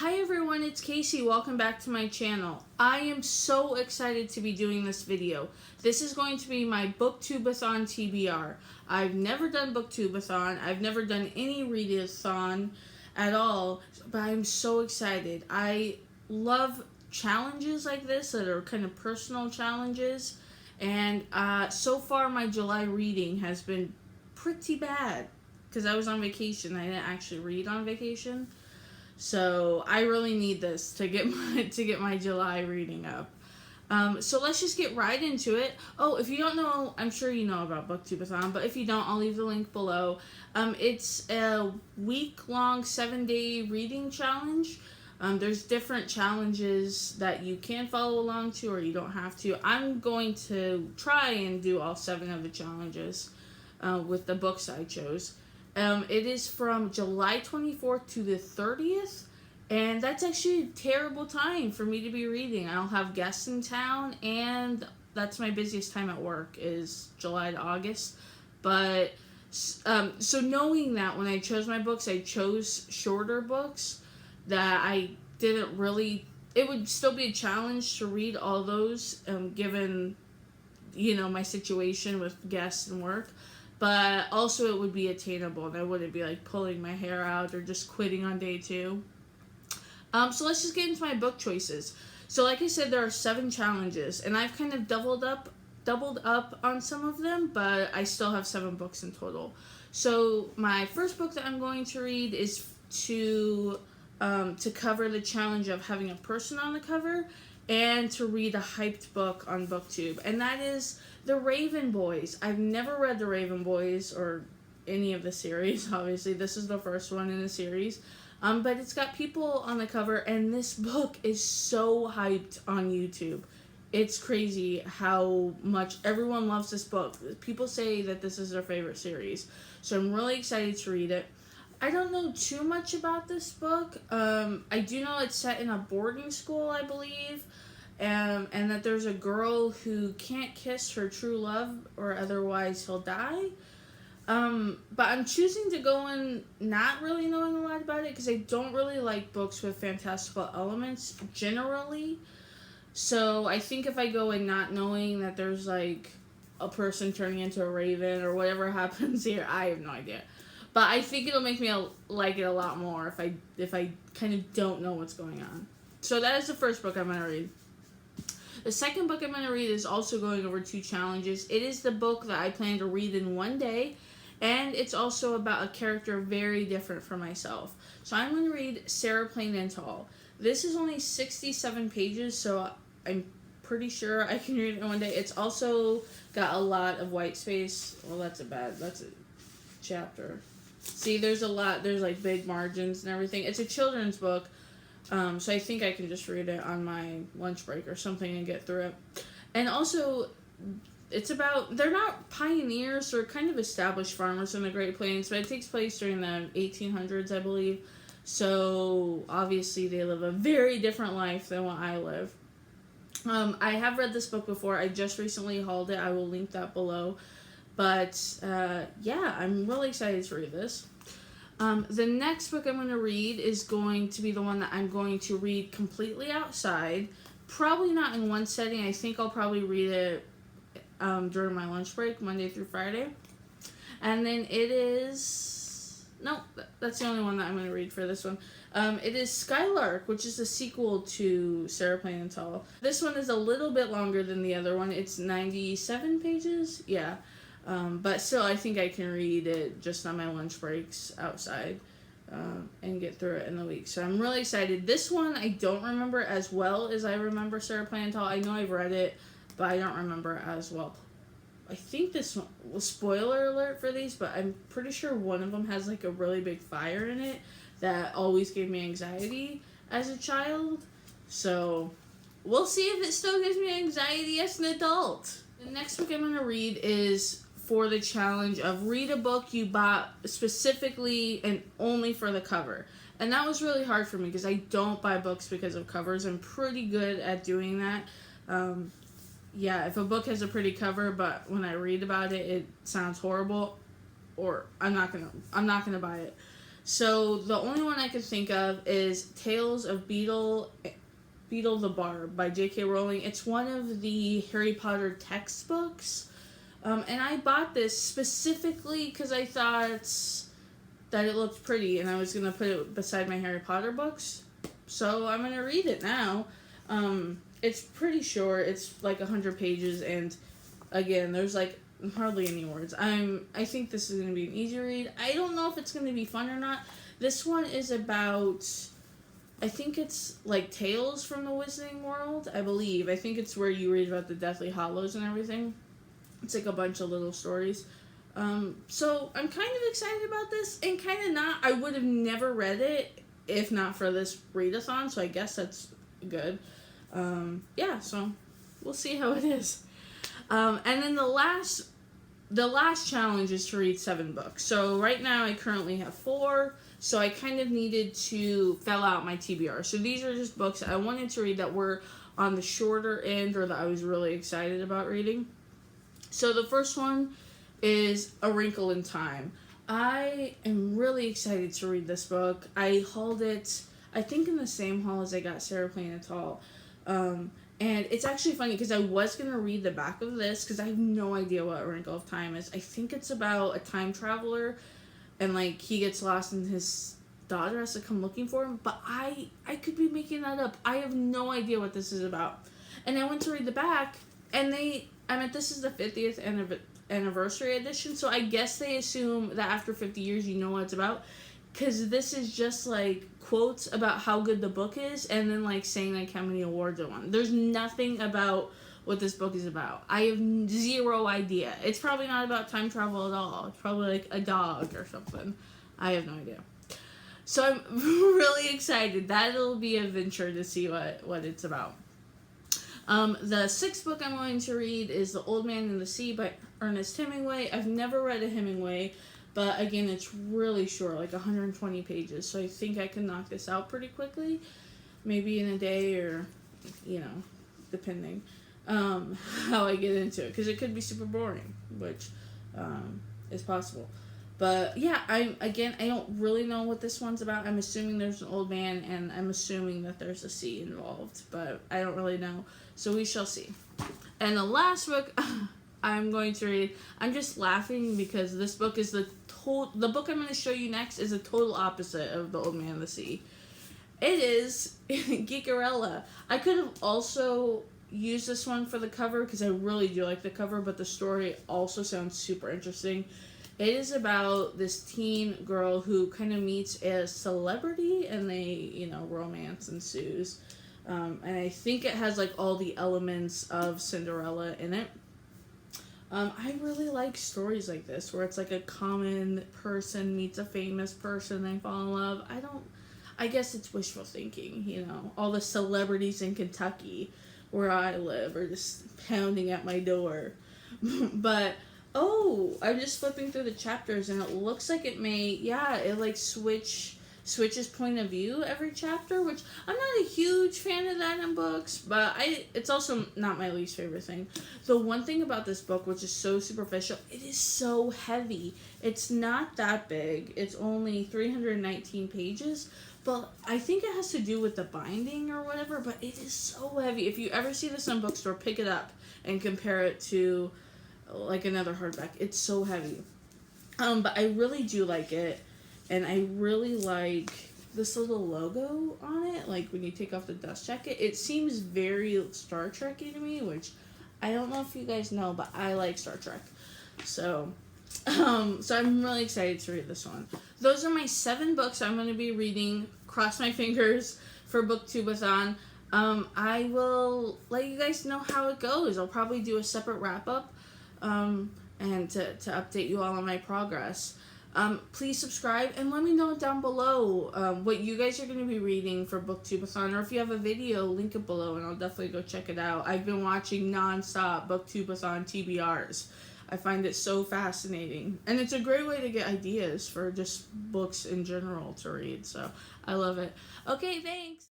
Hi everyone, it's Casey. Welcome back to my channel. I am so excited to be doing this video. This is going to be my Booktube-A-Thon TBR. I've never done Booktube-A-Thon. I've never done any read-a-thon at all, but I'm so excited. I love challenges like this that are kind of personal challenges, and so far my July reading has been pretty bad because I was on vacation. I didn't actually read on vacation. So I really need this to get my July reading up. So let's just get right into it. Oh, if you don't know, I'm sure you know about Booktube-A-Thon, but if you don't, I'll leave the link below. It's a week-long, 7-day reading challenge. There's different challenges that you can follow along to, or you don't have to. I'm going to try and do all 7 of the challenges with the books I chose. It is from July 24th to the 30th, and that's actually a terrible time for me to be reading. I'll have guests in town, and that's my busiest time at work, is July to August. But, so knowing that when I chose my books, I chose shorter books that I didn't really, it would still be a challenge to read all those, given, you know, my situation with guests and work. But also it would be attainable, and I wouldn't be like pulling my hair out or just quitting on day 2. So let's just get into my book choices. So like I said, there are 7 challenges, and I've kind of doubled up on some of them, but I still have 7 books in total. So my first book that I'm going to read is to cover the challenge of having a person on the cover, and to read a hyped book on Booktube, and that is The Raven Boys. I've never read The Raven Boys or any of the series. Obviously, this is the first one in the series. But it's got people on the cover, and this book is so hyped on YouTube. It's crazy how much everyone loves this book. People say that this is their favorite series. So I'm really excited to read it. I don't know too much about this book. I do know it's set in a boarding school, I believe. And that there's a girl who can't kiss her true love or otherwise he'll die. But I'm choosing to go in not really knowing a lot about it because I don't really like books with fantastical elements generally. So I think if I go in not knowing that there's like a person turning into a raven or whatever happens here, I have no idea. But I think it'll make me like it a lot more if I kind of don't know what's going on. So that is the first book I'm going to read. The second book I'm going to read is also going over 2 challenges. It is the book that I plan to read in one day, and it's also about a character very different from myself. So I'm going to read Sarah Plain and Tall. This is only 67 pages, so I'm pretty sure I can read it in one day. It's also got a lot of white space. Well, that's a chapter. See, there's a lot, there's like big margins and everything. It's a children's book. So I think I can just read it on my lunch break or something and get through it. And also, it's about, they're not pioneers, they're kind of established farmers in the Great Plains, but it takes place during the 1800s, I believe. So, obviously, they live a very different life than what I live. I have read this book before. I just recently hauled it. I will link that below. But, yeah, I'm really excited to read this. The next book I'm going to read is going to be the one that I'm going to read completely outside. Probably not in one setting. I think I'll probably read it during my lunch break, Monday through Friday. And then it is... No, that's the only one that I'm going to read for this one. It is Skylark, which is the sequel to Sarah Plain and Tall. This one is a little bit longer than the other one. It's 97 pages. Yeah. But still, I think I can read it just on my lunch breaks outside and get through it in the week. So I'm really excited. This one I don't remember as well as I remember Sarah Plain and Tall. I know I've read it, but I don't remember as well. I think this one was spoiler alert for these, but I'm pretty sure one of them has like a really big fire in it that always gave me anxiety as a child. So we'll see if it still gives me anxiety as an adult. The next book I'm going to read is for the challenge of read a book you bought specifically and only for the cover. And that was really hard for me because I don't buy books because of covers. I'm pretty good at doing that. Yeah, if a book has a pretty cover, but when I read about it, it sounds horrible, or I'm not gonna buy it. So the only one I could think of is Tales of Beetle the Barb by J.K. Rowling. It's one of the Harry Potter textbooks. And I bought this specifically because I thought that it looked pretty and I was going to put it beside my Harry Potter books. So I'm going to read it now. It's pretty short. It's like 100 pages, and again, there's like hardly any words. I think this is going to be an easy read. I don't know if it's going to be fun or not. This one is about, I think it's like Tales from the Wizarding World, I believe. I think it's where you read about the Deathly Hallows and everything. It's like a bunch of little stories. So I'm kind of excited about this and kind of not. I would have never read it if not for this readathon, so I guess that's good. Yeah, so we'll see how it is. And then the last challenge is to read 7 books. So right now I currently have 4, so I kind of needed to fill out my TBR. So these are just books I wanted to read that were on the shorter end or that I was really excited about reading. So the first one is A Wrinkle in Time. I am really excited to read this book. I hauled it, I think, in the same haul as I got Sarah Playing It Tall. And it's actually funny because I was going to read the back of this because I have no idea what A Wrinkle of Time is. I think it's about a time traveler and like he gets lost and his daughter has to come looking for him. But I could be making that up. I have no idea what this is about. And I went to read the back and this is the 50th anniversary edition. So I guess they assume that after 50 years you know what it's about. Because this is just, like, quotes about how good the book is and then, like, saying, like, how many awards it won. There's nothing about what this book is about. I have zero idea. It's probably not about time travel at all. It's probably, like, a dog or something. I have no idea. So I'm really excited. That'll be a venture to see what it's about. The 6th book I'm going to read is The Old Man and the Sea by Ernest Hemingway. I've never read a Hemingway. But again, it's really short, like 120 pages. So I think I can knock this out pretty quickly. Maybe in a day or, depending how I get into it. Because it could be super boring, which is possible. But yeah, I don't really know what this one's about. I'm assuming there's an old man and I'm assuming that there's a sea involved. But I don't really know. So we shall see. And the last book I'm going to read, I'm just laughing because this book is the book I'm going to show you next is a total opposite of The Old Man and the Sea. It is Geekerella. I could have also used this one for the cover because I really do like the cover, but the story also sounds super interesting. It is about this teen girl who kind of meets a celebrity and they, romance ensues. And I think it has like all the elements of Cinderella in it. I really like stories like this where it's like a common person meets a famous person, they fall in love. I guess it's wishful thinking, all the celebrities in Kentucky where I live are just pounding at my door. But, I'm just flipping through the chapters and it looks like it like switches point of view every chapter, which I'm not a huge fan of that in books, but it's also not my least favorite thing. The one thing about this book, which is so superficial, it is so heavy. It's not that big. It's only 319 pages, but I think it has to do with the binding or whatever, but it is so heavy. If you ever see this in a bookstore, pick it up and compare it to like another hardback. It's so heavy. But I really do like it. And I really like this little logo on it, like when you take off the dust jacket. It seems very Star Trek-y to me, which I don't know if you guys know, but I like Star Trek. So I'm really excited to read this one. Those are my 7 books I'm going to be reading. Cross my fingers for Booktube-A-Thon. I will let you guys know how it goes. I'll probably do a separate wrap-up and to update you all on my progress. Please subscribe and let me know down below what you guys are going to be reading for Booktube-A-Thon, or if you have a video, link it below and I'll definitely go check it out. I've been watching non-stop Booktube-A-Thon TBRs. I find it so fascinating, and it's a great way to get ideas for just books in general to read, so I love it. Okay, thanks!